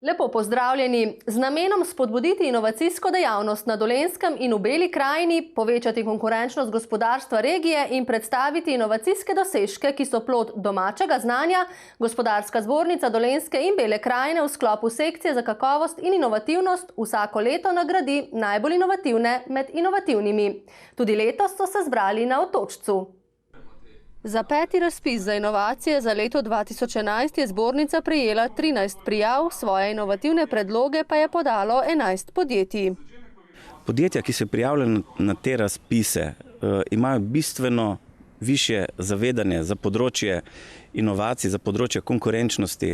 Lepo pozdravljeni. Z namenom spodbuditi inovacijsko dejavnost na Dolenjskem in v Beli krajini, povečati konkurenčnost gospodarstva regije in predstaviti inovacijske dosežke, ki so plod domačega znanja, Gospodarska zbornica Dolenjske in Bele krajine v sklopu sekcije za kakovost in inovativnost vsako leto nagradi najbolj inovativne med inovativnimi. Tudi letos so se zbrali na Otočcu. Za 5. razpis za inovacije za leto 2011 je zbornica prejela 13 prijav, svoje inovativne predloge pa je podalo 11 podjetij. Podjetja, ki se prijavljajo na te razpise, imajo bistveno višje zavedanje za področje inovacij, za področje konkurenčnosti,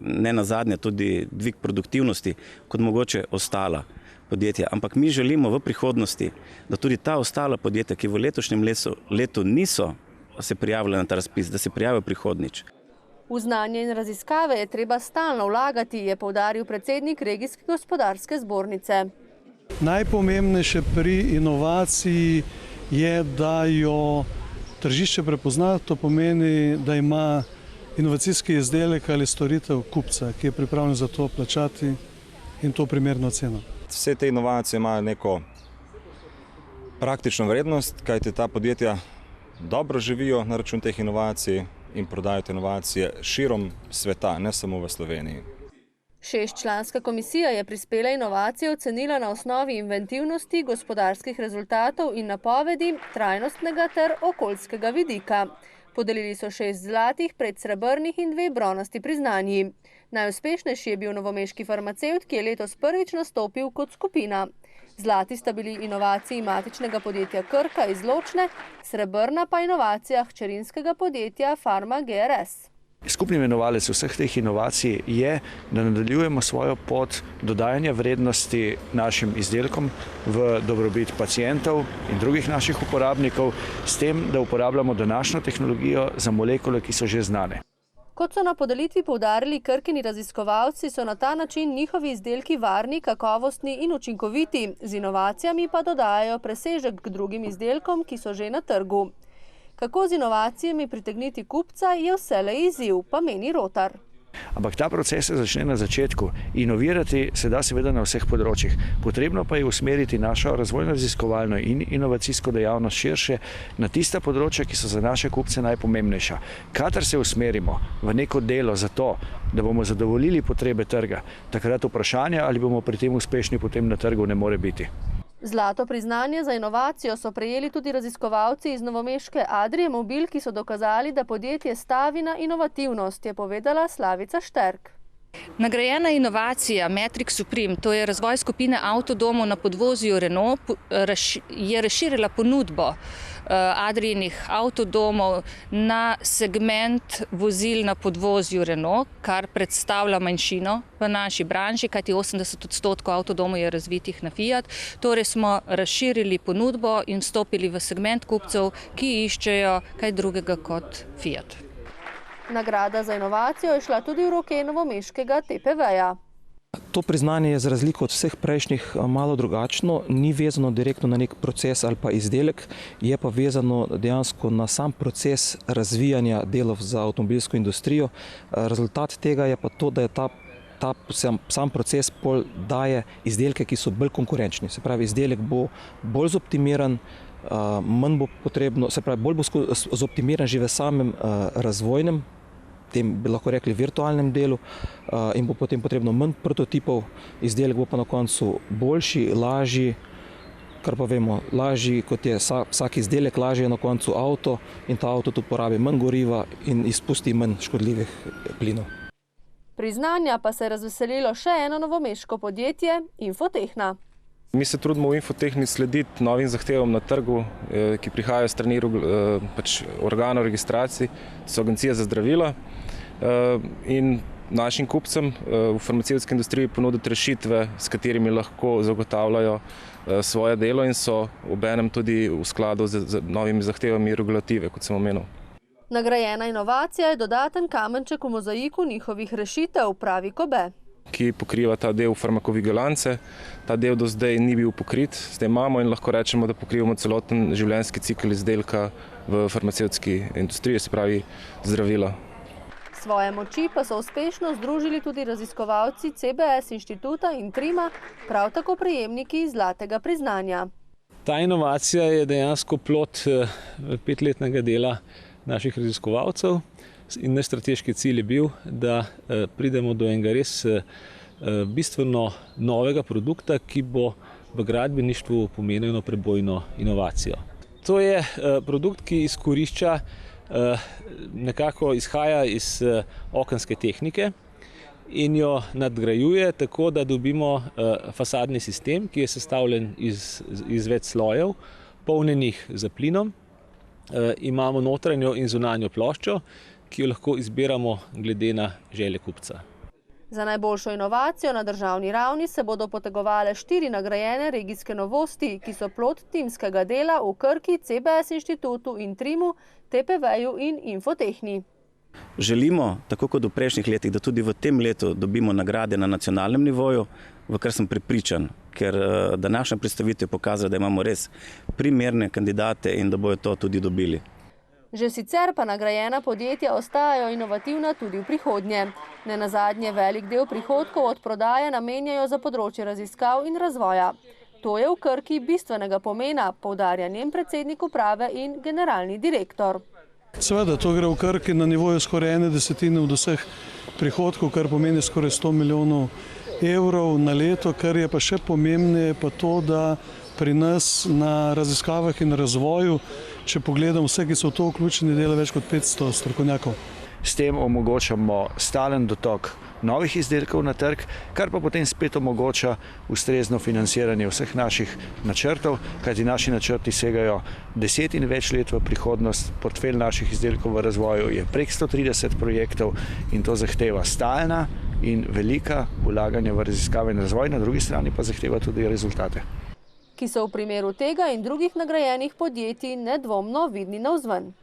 ne nazadnje tudi dvig produktivnosti, kot mogoče ostala podjetja. Ampak mi želimo v prihodnosti, da tudi ta ostala podjetja, ki v letošnjem letu niso se prijavili na ta razpis, da se prijavijo prihodnjič. V znanje in raziskave je treba stalno vlagati, je poudaril predsednik Regijske gospodarske zbornice. Najpomembnejše pri inovaciji je, da jo tržišče prepozna, to pomeni, da ima inovacijski izdelek ali storitev kupca, ki je pripravljen za to plačati in to primerno ceno. Vse te inovacije imajo neko praktično vrednost, kajti ta podjetja dobro živijo na račun teh inovacij in prodajo te inovacije širom sveta, ne samo v Sloveniji. 6-članska komisija je prispele inovacije ocenila na osnovi inventivnosti, gospodarskih rezultatov in napovedi, trajnostnega ter okoljskega vidika. Podelili so 6 zlatih, 5 srebrnih in 2 bronasti priznanji. Najuspešnejši je bil novomeški farmacevt, ki je letos prvič nastopil kot skupina. Zlati sta bili inovaciji matičnega podjetja Krka iz Ločne, srebrna pa inovacija hčerinskega podjetja Farma GRS. Skupni imenovalec vseh teh inovacij je, da nadaljujemo svojo pot dodajanja vrednosti našim izdelkom v dobrobit pacientov in drugih naših uporabnikov, s tem, da uporabljamo današnjo tehnologijo za molekule, ki so že znane. Kot so na podelitvi poudarili Krkini raziskovalci, so na ta način njihovi izdelki varni, kakovostni in učinkoviti, z inovacijami pa dodajajo presežek k drugim izdelkom, ki so že na trgu. Kako z inovacijami pritegniti kupca, je vselej izziv, pa meni Rotar. Ampak ta proces se začne na začetku. Inovirati se da seveda na vseh področjih. Potrebno pa je usmeriti našo razvojno-raziskovalno in inovacijsko dejavnost širše na tista področja, ki so za naše kupce najpomembnejša. Kadar se usmerimo v neko delo za to, da bomo zadovoljili potrebe trga, takrat vprašanje, ali bomo pri tem uspešni, potem na trgu ne more biti. Zlato priznanje za inovacijo so prejeli tudi raziskovalci iz novomeške Adrie Mobil, ki so dokazali, da podjetje stavi na inovativnost, je povedala Slavica Šterk. Nagrajena inovacija Matrix Supreme, to je razvoj skupine avtodomov na podvozju Renault, je razširila ponudbo Adrijinih avtodomov na segment vozil na podvozju Renault, kar predstavlja manjšino v naši branži, kajti 80% avtodomov je razvitih na Fiat. Torej smo razširili ponudbo in vstopili v segment kupcev, ki iščejo kaj drugega kot Fiat. Nagrada za inovacijo je šla tudi v roke novomeškega TPV-ja. To priznanje je za razliko od vseh prejšnjih malo drugačno, ni vezano direktno na nek proces ali pa izdelek, je pa vezano dejansko na sam proces razvijanja delov za avtomobilsko industrijo. Rezultat tega je pa to, da je sam proces daje izdelke, ki so bolj konkurenčni. Se pravi, izdelek bo bolj zoptimiran, manj bo potrebno, se pravi, bolj bo zoptimiran že v samem razvojnem, tem bi lahko rekli virtualnem delu, in bo potem potrebno manj prototipov, izdelek bo pa na koncu boljši, lažji, kar pa vemo, lažji kot je vsak izdelek, lažji je na koncu avto in ta avto tudi porabi manj goriva in izpusti manj škodljivih plinov. Priznanja pa se je razveselilo še eno novomeško podjetje, Infotehna. Mi se trudimo v Infotehni slediti novim zahtevam na trgu, ki prihajajo strani organov registracij, so agencije za zdravila, in našim kupcem v farmacevtski industriji ponuditi rešitve, s katerimi lahko zagotavljajo svoje delo in so obenem tudi v skladu z novimi zahtevami regulative, kot sem omenil. Nagrajena inovacija je dodaten kamenček v mozaiku njihovih rešitev, pravi Kobe. Ki pokriva ta del farmakovigilance. Ta del do zdaj ni bil pokrit, zdaj imamo in lahko rečemo, da pokrivamo celoten življenjski cikel izdelka v farmacevtski industriji, se pravi zdravila. Svoje moči pa so uspešno združili tudi raziskovalci CBS inštituta in Trima, prav tako prejemniki zlatega priznanja. Ta inovacija je dejansko plod 5-letnega dela naših raziskovalcev in naš strateški cilj je bil, da pridemo do enega res bistveno novega produkta, ki bo v gradbeništvu pomenil eno prebojno inovacijo. To je produkt, ki izkorišča, nekako izhaja iz okenske tehnike in jo nadgrajuje tako, da dobimo fasadni sistem, ki je sestavljen iz več slojev, polnjenih z plinom. Imamo notranjo in zunanjo ploščo, ki jo lahko izbiramo glede na želje kupca. Za najboljšo inovacijo na državni ravni se bodo potegovale 4 nagrajene regijske novosti, ki so plod timskega dela v Krki, CBS inštitutu in Trimu, TPV-ju in Infotehni. Želimo, tako kot v prejšnjih letih, da tudi v tem letu dobimo nagrade na nacionalnem nivoju, v kar sem prepričan, ker današnja predstavitev pokazuje, da imamo res primerne kandidate in da bojo to tudi dobili. Že sicer pa nagrajena podjetja ostajajo inovativna tudi v prihodnje. Nenazadnje velik del prihodkov od prodaje namenjajo za področje raziskav in razvoja. To je v Krki bistvenega pomena, poudarja njen predsednik uprave in generalni direktor. Seveda, to gre v Krki na nivoju skoraj 1/10 od vseh prihodkov, kar pomeni skoraj 100 milijonov evrov na leto, kar je pa še pomembneje pa to, da pri nas na raziskavah in razvoju, če pogledam vse, ki so v to vključeni, dela več kot 500 strokovnjakov. S tem omogočamo stalen dotok novih izdelkov na trg, kar pa potem spet omogoča ustrezno financiranje vseh naših načrtov, kajti naši načrti segajo 10 in več let v prihodnost. Portfelj naših izdelkov v razvoju je prek 130 projektov in to zahteva stalna in velika vlaganja v raziskave in razvoj, na drugi strani pa zahteva tudi rezultate, ki so v primeru tega in drugih nagrajenih podjetij nedvomno vidni navzven.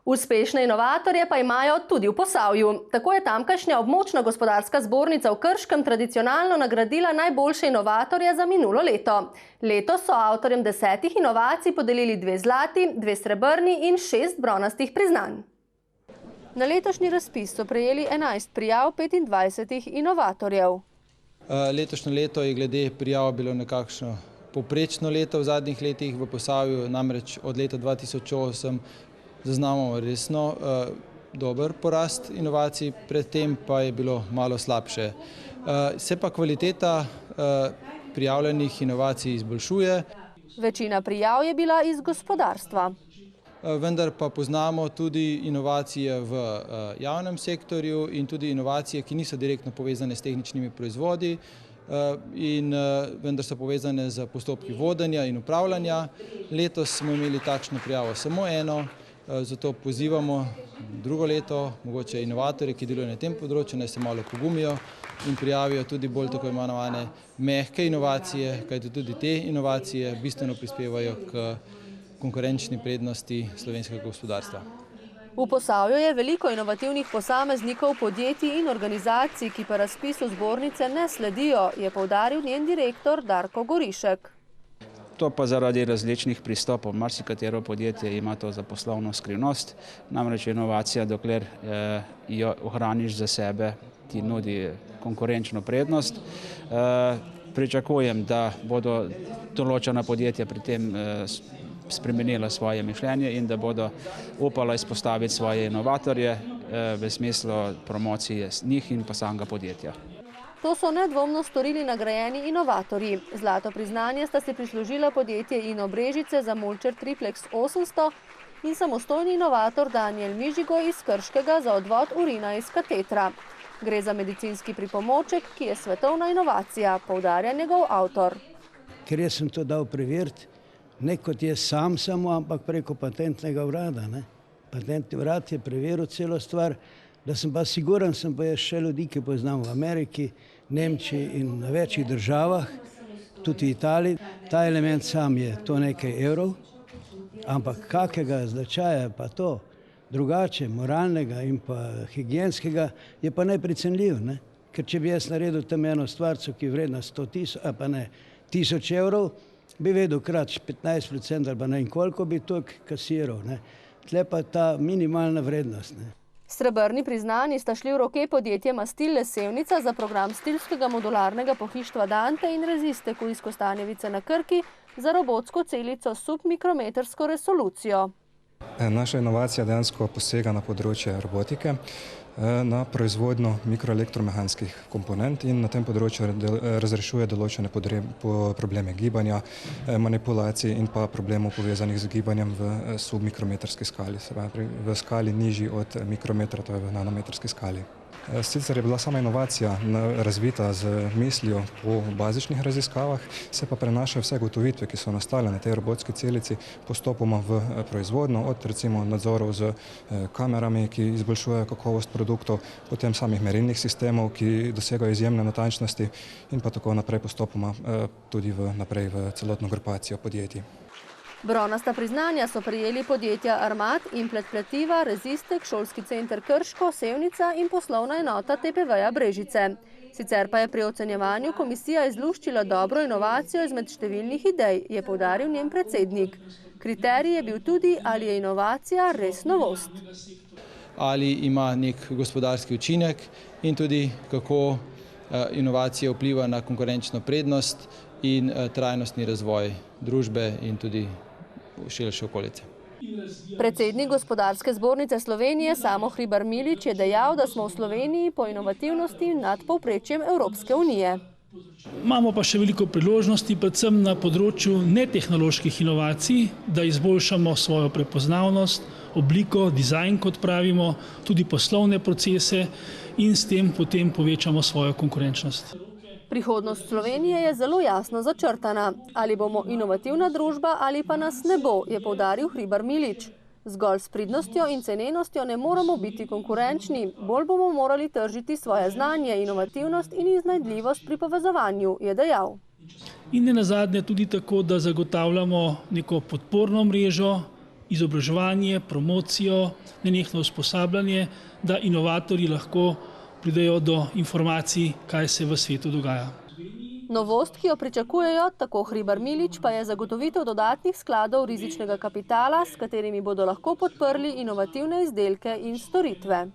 Uspešne inovatorje pa imajo tudi v Posavju. Tako je tamkajšnja območna gospodarska zbornica v Krškem tradicionalno nagradila najboljše inovatorje za minulo leto. Letos so avtorjem 10 inovacij podelili 2 zlati, 2 srebrni in 6 bronastih priznanj. Na letošnji razpis so prejeli 11 prijav 25 inovatorjev. Letošnje leto je glede prijav bilo nekakšno povprečno leto v zadnjih letih v Posavju, namreč od leta 2008 zaznamo resno dober porast inovacij, predtem pa je bilo malo slabše. Se pa kvaliteta prijavljenih inovacij izboljšuje. Večina prijav je bila iz gospodarstva. Vendar pa poznamo tudi inovacije v javnem sektorju in tudi inovacije, ki niso direktno povezane s tehničnimi proizvodi, vendar so povezane z postopki vodenja in upravljanja. Letos smo imeli takšno prijavo samo eno, zato pozivamo drugo leto, mogoče inovatorje, ki delujejo na tem področju, naj se malo pogumijo in prijavijo tudi bolj tako imenovane mehke inovacije, kajti tudi te inovacije bistveno prispevajo k konkurenčni prednosti slovenskega gospodarstva. V Posavju je veliko inovativnih posameznikov, podjetij in organizacij, ki pa razpisu zbornice ne sledijo, je poudaril njen direktor Darko Gorišek. To pa zaradi različnih pristopov. Marsikatero podjetje ima to za poslovno skrivnost, namreč inovacija, dokler jo ohraniš za sebe, ti nudi konkurenčno prednost. Pričakujem, da bodo določena podjetja pri tem spremenila svoje mišljenje in da bodo upala izpostaviti svoje inovatorje v smislu promocije njih in pa samega podjetja. To so nedvomno storili nagrajeni inovatorji. Zlato priznanje sta si prislužila podjetje Ino Brežice za mulčer Triplex 800 in samostojni inovator Daniel Mižigo iz Krškega za odvod urina iz katetra. Gre za medicinski pripomoček, ki je svetovna inovacija, poudarja njegov avtor. Ker jaz sem to dal preveriti, ne kot jaz sam samo, ampak preko patentnega urada. Patentni urad je preveril celo stvar, da sem pa siguren, sem pa jaz še ljudi, ki poznam v Ameriki, Nemčiji in na večjih državah, tudi v Italiji. Ta element sam je to nekaj evrov, Ampak kakega značaja pa to, drugače, moralnega in pa higienskega, je pa neprecenljiv, ne? Ker če bi jaz naredil tam eno stvarco, ki je vredna 100 000, a pa ne, 1000 evrov, bi vedel krat 15% ali pa ne in koliko bi to kasiral, ne? Tle pa ta minimalna vrednost, ne? Srebrni priznanji sta šli v roke podjetjema Stille Sevnica za program stilskega modularnega pohištva Dante in Resistek v Izkostanjevice na Krki za robotsko celico s submikrometrsko resolucijo. Naša inovacija dejansko posega na področje robotike, na proizvodnjo mikroelektromehanskih komponent in na tem področju razrešuje določene probleme gibanja, manipulacij in pa problemov povezanih z gibanjem v submikrometrski skali, se pravi v skali nižji od mikrometra, to je v nanometrski skali. Sicer je bila sama inovacija razvita z mislijo po bazičnih raziskavah, se pa prenašajo vse gotovitve, ki so nastale na tej robotski celici, postopoma v proizvodnjo, od recimo nadzorov z kamerami, ki izboljšujejo kakovost produktov, potem samih merilnih sistemov, ki dosegajo izjemne natančnosti in pa tako naprej postopoma tudi naprej v celotno grupacijo podjetij. Bronasta priznanja so prejeli podjetja Armat, Implet Pletiva, Resistek, Šolski center Krško, Sevnica in poslovna enota TPV-ja Brežice. Sicer pa je pri ocenjevanju komisija izluščila dobro inovacijo izmed številnih idej, je poudaril njen predsednik. Kriterij je bil tudi, ali je inovacija res novost. Ali ima nek gospodarski učinek in tudi kako inovacija vpliva na konkurenčno prednost in trajnostni razvoj družbe in tudi širše okolice. Predsednik Gospodarske zbornice Slovenije Samo Hribar Milič je dejal, da smo v Sloveniji po inovativnosti nad povprečjem Evropske unije. Imamo pa še veliko priložnosti, predvsem na področju netehnoloških inovacij, da izboljšamo svojo prepoznavnost, obliko, dizajn, kot pravimo, tudi poslovne procese in s tem potem povečamo svojo konkurenčnost. Prihodnost Slovenije je zelo jasno začrtana. Ali bomo inovativna družba ali pa nas ne bo, je poudaril Hribar Milič. Zgolj s pridnostjo in cenenostjo ne moramo biti konkurenčni, bolj bomo morali tržiti svoje znanje, inovativnost in iznajdljivost pri povezovanju, je dejal. In nenazadnje tudi tako, da zagotavljamo neko podporno mrežo, izobraževanje, promocijo, nenehno usposabljanje, da inovatorji lahko pridejo do informacij, kaj se v svetu dogaja. Novost, ki jo pričakujejo, tako Hribar Milič, pa je zagotovitev dodatnih skladov rizičnega kapitala, s katerimi bodo lahko podprli inovativne izdelke in storitve.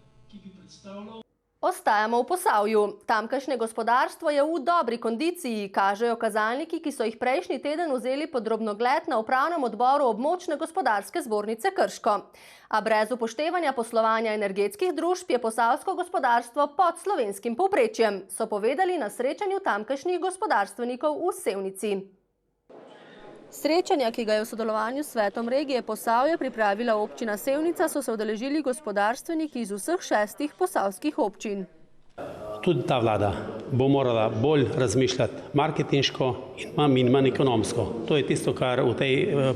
Ostajamo v Posavju. Tamkajšnje gospodarstvo je v dobri kondiciji, kažejo kazalniki, ki so jih prejšnji teden vzeli pod drobnogled na upravnem odboru območne gospodarske zbornice Krško. A brez upoštevanja poslovanja energetskih družb je posavsko gospodarstvo pod slovenskim povprečjem, so povedali na srečanju tamkajšnjih gospodarstvenikov v Sevnici. Srečanja, ki ga je v sodelovanju s svetom regije Posavje pripravila občina Sevnica, so se udeležili gospodarstveniki iz vseh 6 posavskih občin. Tudi ta vlada bo morala bolj razmišljati marketinško in manj ekonomsko. To je tisto, kar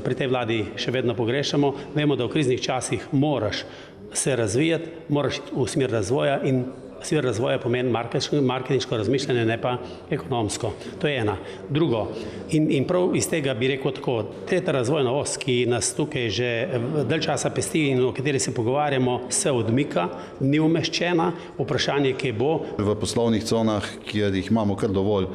pri tej vladi še vedno pogrešamo. Vemo, da v kriznih časih moraš se razvijati, moraš v smer razvoja in smer razvoja pomeni marketinško razmišljanje, ne pa ekonomsko. To je ena. Drugo, in prav iz tega bi rekel tako, tretja razvojna os, ki nas tukaj že dalj časa pesti in o kateri se pogovarjamo, se odmika, ni umeščena, vprašanje, kje bo. V poslovnih conah, kjer jih imamo kar dovolj,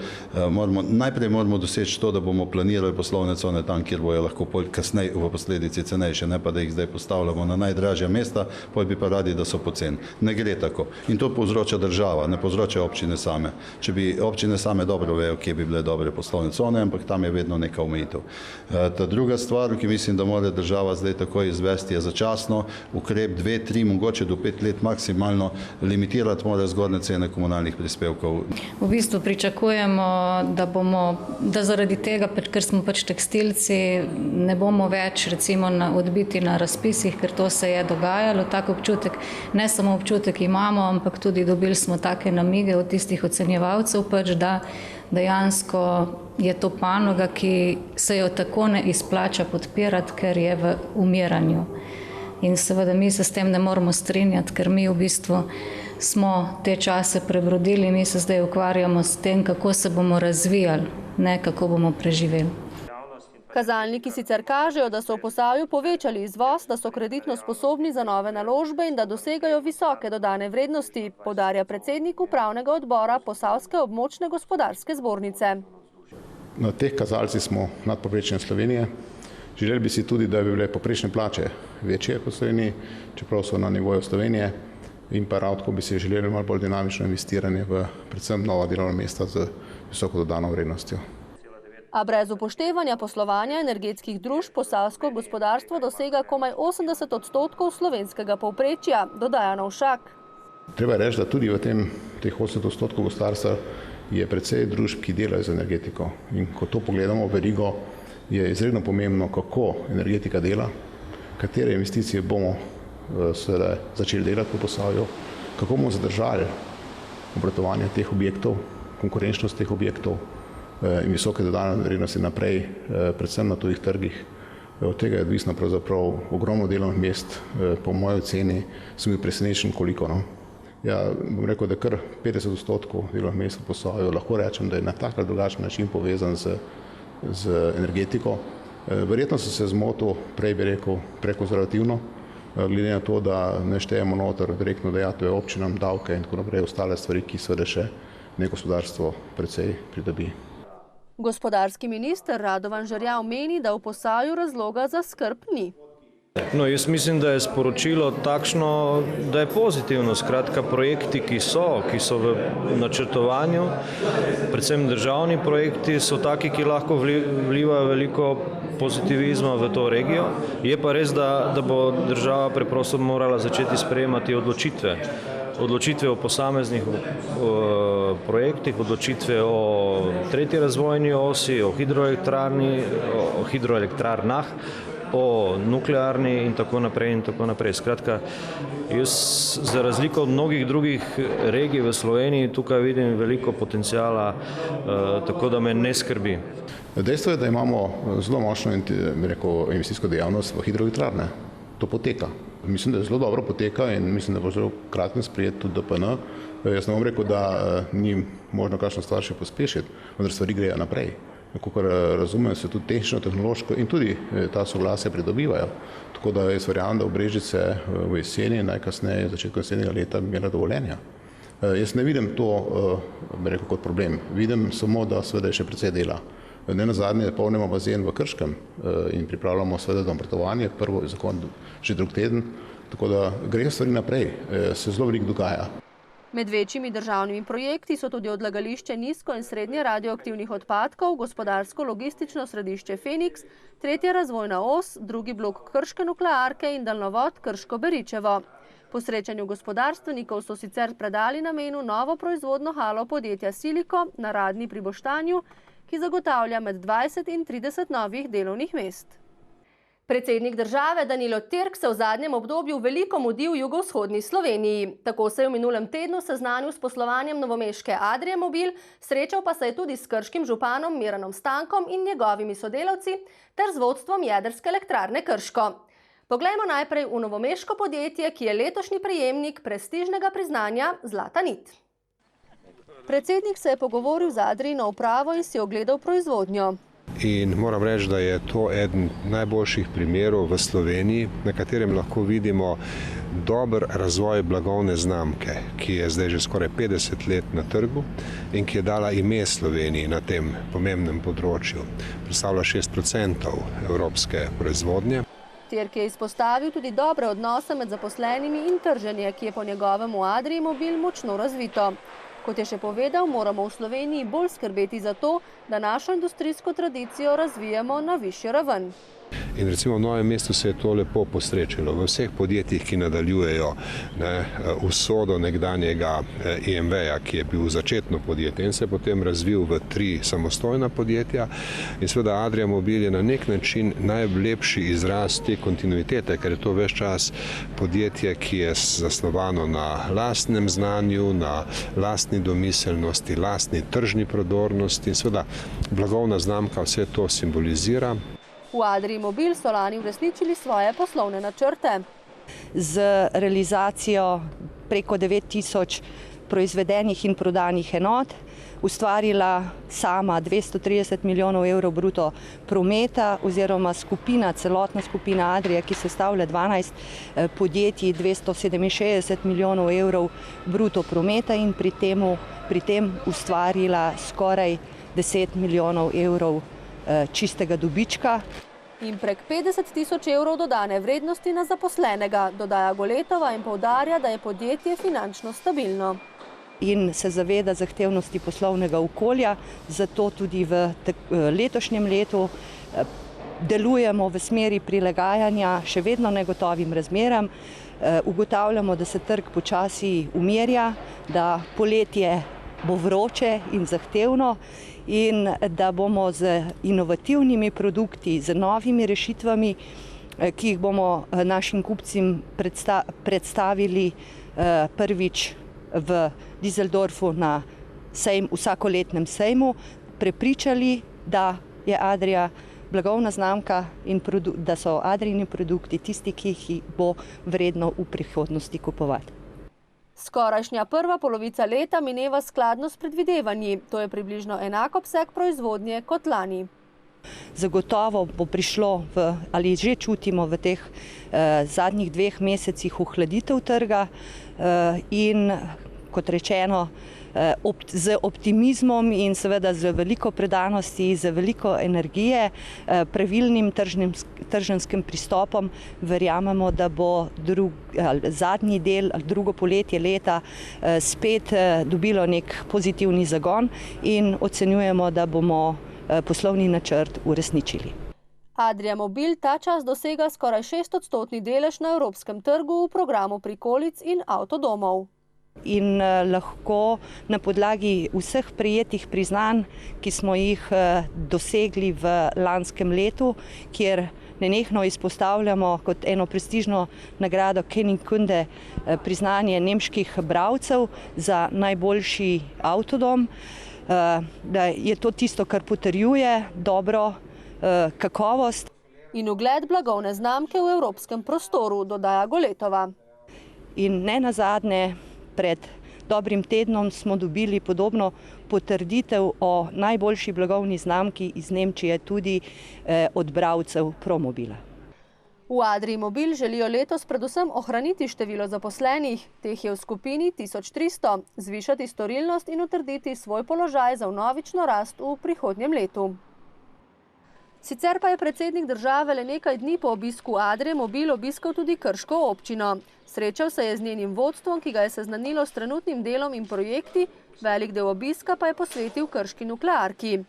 najprej moramo doseči to, da bomo planirali poslovne cone tam, kjer bojo lahko kasneje v posledici cenejše, ne pa da jih zdaj postavljamo na najdražja mesta, potem bi pa radi, da so poceni. Ne gre tako. In to povzroča država, ne povzroča občine same. Če bi občine same dobro vejo, kje bi bile dobre poslovne cone, ampak tam je vedno neka omejitev. Ta druga stvar, ki mislim, da mora država zdaj takoj izvesti, je začasno ukrep 2, 3, mogoče do 5 let maksimalno limitirati mora zgornje cene komunalnih prispevkov. V bistvu pričakujemo, da zaradi tega, ker smo pač tekstilci, ne bomo več recimo odbiti na razpisih, ker to se je dogajalo. Tak občutek, ne samo občutek imamo, ampak tudi dobili smo take namige od tistih ocenjevalcev, pač da dejansko je to panoga, ki se jo tako ne izplača podpirati, ker je v umiranju. In seveda mi se s tem ne moramo strinjati, ker mi v bistvu smo te čase prebrodili, mi se zdaj ukvarjamo s tem, kako se bomo razvijali, ne kako bomo preživeli. Kazalniki sicer kažejo, da so v Posavju povečali izvoz, da so kreditno sposobni za nove naložbe in da dosegajo visoke dodane vrednosti, poudarja predsednik upravnega odbora Posavske območne gospodarske zbornice. Na teh kazalcih smo nadpovprečne Slovenije. Želeli bi si tudi, da bi bile povprečne plače večje po Sloveniji, čeprav so na nivoju Slovenije, in pa ravno bi si želeli malo bolj dinamično investiranje v predvsem nova delovna mesta z visoko dodano vrednostjo. A brez upoštevanja poslovanja energetskih družb posavsko gospodarstvo dosega komaj 80% slovenskega povprečja, dodaja Novšak. Treba reči, da tudi v teh 80% gospodarstva je precej družb, ki delajo z energetiko. In ko to pogledamo v verigo, je izredno pomembno, kako energetika dela, katere investicije bomo začeli delati po Posavju, kako bomo zadržali obratovanje teh objektov, konkurenčnost teh objektov in visoke dodane vrednosti naprej, predvsem na tujih trgih. Od tega je odvisno pravzaprav ogromno delovnih mest, po moji oceni sem bil presenečen koliko. Ja, bom rekel, da kar 50% delovnih mest v Posavju, lahko rečem, da je na tak ali drugačen način povezan z energetiko. Verjetno sem se zmotil, prej bi rekel, prekonzervativno, glede na to, da ne štejemo noter direktno dajatve občinam, davke in tako naprej, ostale stvari, ki seveda še negospodarstvo precej pridobi. Gospodarski minister Radovan Žerjav meni, da v Posavju razloga za skrb ni. No, jaz mislim, da je sporočilo takšno, da je pozitivno. Skratka, projekti, ki so v načrtovanju, predvsem državni projekti, so taki, ki lahko vlivajo veliko pozitivizma v to regijo. Je pa res, da bo država preprosto morala začeti sprejemati odločitve o posameznih projektih, odločitve o tretji razvojni osi, o hidroelektrarnah, o nuklearni in tako naprej in tako naprej. Skratka, jaz za razliko od mnogih drugih regij v Sloveniji tukaj vidim veliko potencijala, tako da me ne skrbi. Dejstvo je, da imamo zelo močno investicijsko dejavnost v hidroelektrarne. To poteka. Mislim, da zelo dobro poteka in mislim, da bo zelo kratko sprejet tudi DPN. Jaz ne bom rekel, da ni možno kakšno stvar še pospešiti, vendar stvari grejo naprej. Kakor razumem, se tudi tehnično, tehnološko in tudi ta soglasja pridobivajo. Tako da jaz verjamem, da v Brežice v jeseni, najkasneje začetku jesenega leta imela dovoljenja. Jaz ne vidim to kot problem. Vidim samo, da seveda je še precej dela. Ne nazadnje polnimo bazen v Krškem in pripravljamo seveda za obratovanje, prvo zakon že drug teden, tako da grejo stvari naprej, se zelo veliko dogaja. Med večjimi državnimi projekti so tudi odlagališče nizko in srednje radioaktivnih odpadkov, gospodarsko-logistično središče Feniks, tretja razvojna os, drugi blok krške nuklearke in daljnovod Krško-Beričevo. Po srečanju gospodarstvenikov so sicer predali namenu novo proizvodno halo podjetja Siliko na Radni pri Boštanju, ki zagotavlja med 20 in 30 novih delovnih mest. Predsednik države Danilo Türk se v zadnjem obdobju veliko mudi v jugovzhodni Sloveniji. Tako se je v minulem tednu seznanil s poslovanjem novomeške Adrie Mobil, srečal pa se je tudi s krškim županom Miranom Stankom in njegovimi sodelavci ter z vodstvom jedrske elektrarne Krško. Poglejmo najprej v novomeško podjetje, ki je letošnji prejemnik prestižnega priznanja Zlata nit. Predsednik se je pogovoril z Adrijino upravo in si ogledal proizvodnjo. In moram reči, da je to eden najboljših primerov v Sloveniji, na katerem lahko vidimo dober razvoj blagovne znamke, ki je zdaj že skoraj 50 let na trgu in ki je dala ime Sloveniji na tem pomembnem področju. Predstavlja 6% evropske proizvodnje. Türk je izpostavil tudi dobre odnose med zaposlenimi in trženje, ki je po njegovem v Adrii Mobil močno razvito. Kot je še povedal, moramo v Sloveniji bolj skrbeti za to, da našo industrijsko tradicijo razvijamo na višjo raven. In recimo v Novem mestu se je to lepo posrečilo. V vseh podjetjih, ki nadaljujejo usodo nekdanjega IMV-ja, ki je bil začetno podjetje in se je potem razvil v 3 samostojna podjetja. In seveda Adria Mobil je na nek način najlepši izraz te kontinuitete, ker je to ves čas podjetje, ki je zasnovano na lastnem znanju, na lastni domiselnosti, lastni tržni prodornosti in seveda blagovna znamka vse to simbolizira. V Adrii Mobil so lani uresničili svoje poslovne načrte. Z realizacijo preko 9000 proizvedenih in prodanih enot, ustvarila sama 230 milijonov evrov bruto prometa oziroma celotna skupina Adria, ki sestavlja 12 podjetij, 267 milijonov evrov bruto prometa in pri tem ustvarila skoraj 10 milijonov evrov čistega dobička. In prek 50 tisoč evrov dodane vrednosti na zaposlenega, dodaja Goletova in poudarja, da je podjetje finančno stabilno. In se zaveda zahtevnosti poslovnega okolja, zato tudi v letošnjem letu delujemo v smeri prilagajanja še vedno negotovim razmeram. Ugotavljamo, da se trg počasi umirja, da poletje bo vroče in zahtevno in da bomo z inovativnimi produkti, z novimi rešitvami, ki jih bomo našim kupcem predstavili prvič v Düsseldorfu na vsakoletnem sejmu, prepričali, da je Adria blagovna znamka in da so Adrijini produkti tisti, ki jih bo vredno v prihodnosti kupovati. Skorajšnja prva polovica leta mineva skladno s predvidevanji. To je približno enak obseg proizvodnje kot lani. Zagotovo bo prišlo ali že čutimo v teh zadnjih 2 mesecih ohladitev trga in kot rečeno z optimizmom in seveda z veliko predanosti, z veliko energije, pravilnim trženskim pristopom verjamemo, da bo zadnji del, drugo poletje leta spet dobilo nek pozitivni zagon in ocenjujemo, da bomo poslovni načrt uresničili. Adria Mobil ta čas dosega skoraj 6% delež na evropskem trgu v programu prikolic in avtodomov. In lahko na podlagi vseh prejetih priznanj, ki smo jih dosegli v lanskem letu, kjer nenehno izpostavljamo kot eno prestižno nagrado Kenning-Kunde priznanje nemških bralcev za najboljši avtodom, da je to tisto, kar potrjuje dobro kakovost. In ugled blagovne znamke v evropskem prostoru, dodaja Goletova. In ne nazadnje, pred dobrim tednom smo dobili podobno potrditev o najboljši blagovni znamki iz Nemčije tudi od bralcev Promobila. V Adrii Mobil želijo letos predvsem ohraniti število zaposlenih, teh je v skupini 1300, zvišati storilnost in utrditi svoj položaj za vnovično rast v prihodnjem letu. Sicer pa je predsednik države le nekaj dni po obisku Adrie Mobil obiskal tudi Krško občino. Srečal se je z njenim vodstvom, ki ga je seznanilo s trenutnim delom in projekti, velik del obiska pa je posvetil krški nuklearki.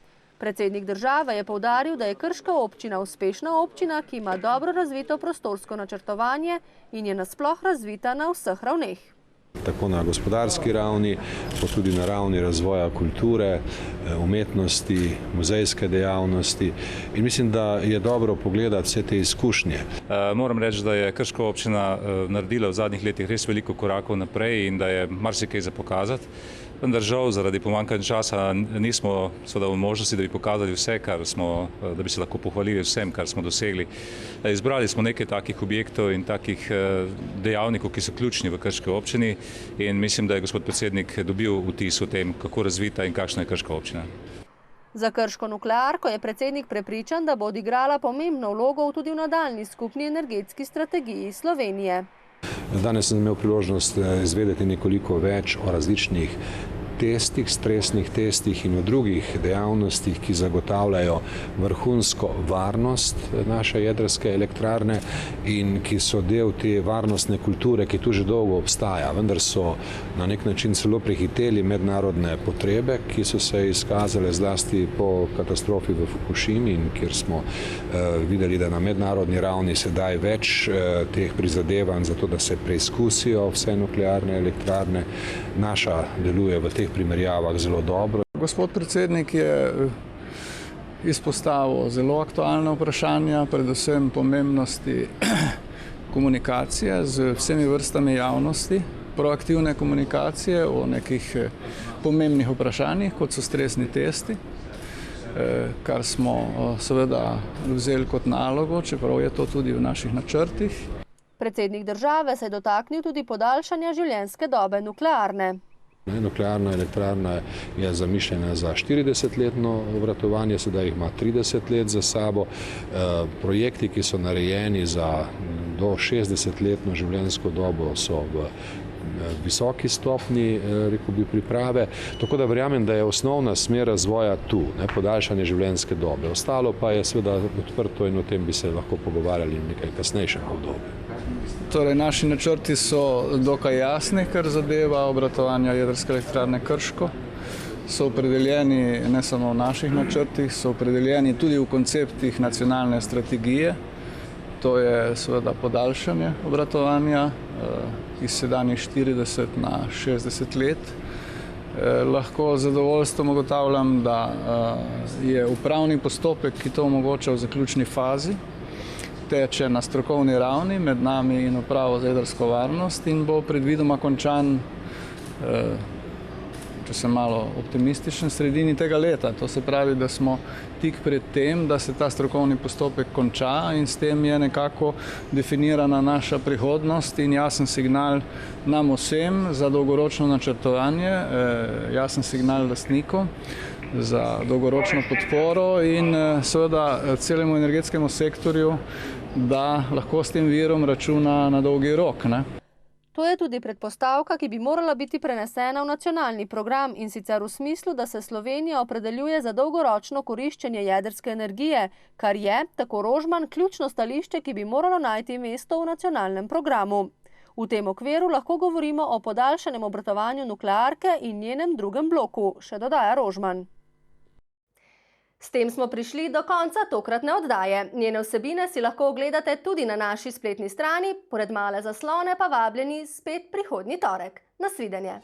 Predsednik države je poudaril, da je Krška občina uspešna občina, ki ima dobro razvito prostorsko načrtovanje in je nasploh razvita na vseh ravneh. Tako na gospodarski ravni, kot tudi na ravni razvoja kulture, umetnosti, muzejske dejavnosti. In mislim, da je dobro pogledati vse te izkušnje. Moram reči, da je Krška občina naredila v zadnjih letih res veliko korakov naprej in da je marsikaj za pokazati. Vendar žal zaradi pomanjkanja časa nismo v možnosti, da bi pokazali vse, da bi se lahko pohvalili vsem, kar smo dosegli. Izbrali smo nekaj takih objektov in takih dejavnikov, ki so ključni v Krški občini in mislim, da je gospod predsednik dobil vtis o tem, kako razvita in kakšna je Krška občina. Za krško nuklearko je predsednik prepričan, da bo odigrala pomembno vlogo tudi v nadaljnji skupni energetski strategiji Slovenije. Danes sem imel priložnost izvedeti nekoliko več o različnih testih, stresnih testih in o drugih dejavnostih, ki zagotavljajo vrhunsko varnost naše jedrske elektrarne in ki so del te varnostne kulture, ki tu že dolgo obstaja. Vendar so na nek način celo prehiteli mednarodne potrebe, ki so se izkazale zlasti po katastrofi v Fukušimi in kjer smo videli, da na mednarodni ravni sedaj več teh prizadevanj za to, da se preizkusijo vse nuklearne elektrarne. Naša deluje v teh primerjavah zelo dobro. Gospod predsednik je izpostavil zelo aktualna vprašanja, predvsem pomembnosti komunikacije z vsemi vrstami javnosti, proaktivne komunikacije o nekih pomembnih vprašanjih, kot so stresni testi, kar smo seveda vzeli kot nalogo, čeprav je to tudi v naših načrtih. Predsednik države se je dotaknil tudi podaljšanja življenjske dobe nuklearne. Nuklearna elektrarna je zamišljena za 40-letno obratovanje, sedaj jih ima 30 let za sabo. Projekti, ki so narejeni za do 60-letno življenjsko dobo, so v visoki stopni, rekel bi, priprave. Tako da verjamem, da je osnovna smer razvoja tu, podaljšanje življenjske dobe. Ostalo pa je seveda odprto in o tem bi se lahko pogovarjali v nekaj kasnejšem obdobju. Torej, naši načrti so dokaj jasni, kar zadeva obratovanja jedrske elektrarne Krško. So opredeljeni ne samo v naših načrtih, so opredeljeni tudi v konceptih nacionalne strategije. To je seveda podaljšanje obratovanja iz sedanjih 40 na 60 let. Lahko z zadovoljstvom ugotavljam, da je upravni postopek, ki to omogoča, v zaključni fazi. Teče na strokovni ravni med nami in Upravo za jedrsko varnost in bo predvidoma končan, če sem malo optimističen, sredini tega leta. To se pravi, da smo tik pred tem, da se ta strokovni postopek konča in s tem je nekako definirana naša prihodnost in jasen signal nam vsem za dolgoročno načrtovanje, jasen signal lastnikom za dolgoročno podporo in seveda celemu energetskemu sektorju, da lahko s tem virom računa na dolgi rok. To je tudi predpostavka, ki bi morala biti prenesena v nacionalni program in sicer v smislu, da se Slovenija opredeljuje za dolgoročno koriščenje jedrske energije, kar je, tako Rožman, ključno stališče, ki bi moralo najti mesto v nacionalnem programu. V tem okviru lahko govorimo o podaljšanem obratovanju nuklearke in njenem drugem bloku, še dodaja Rožman. S tem smo prišli do konca tokratne oddaje. Njene vsebine si lahko ogledate tudi na naši spletni strani, pored male zaslone pa vabljeni spet prihodnji torek. Nasvidenje!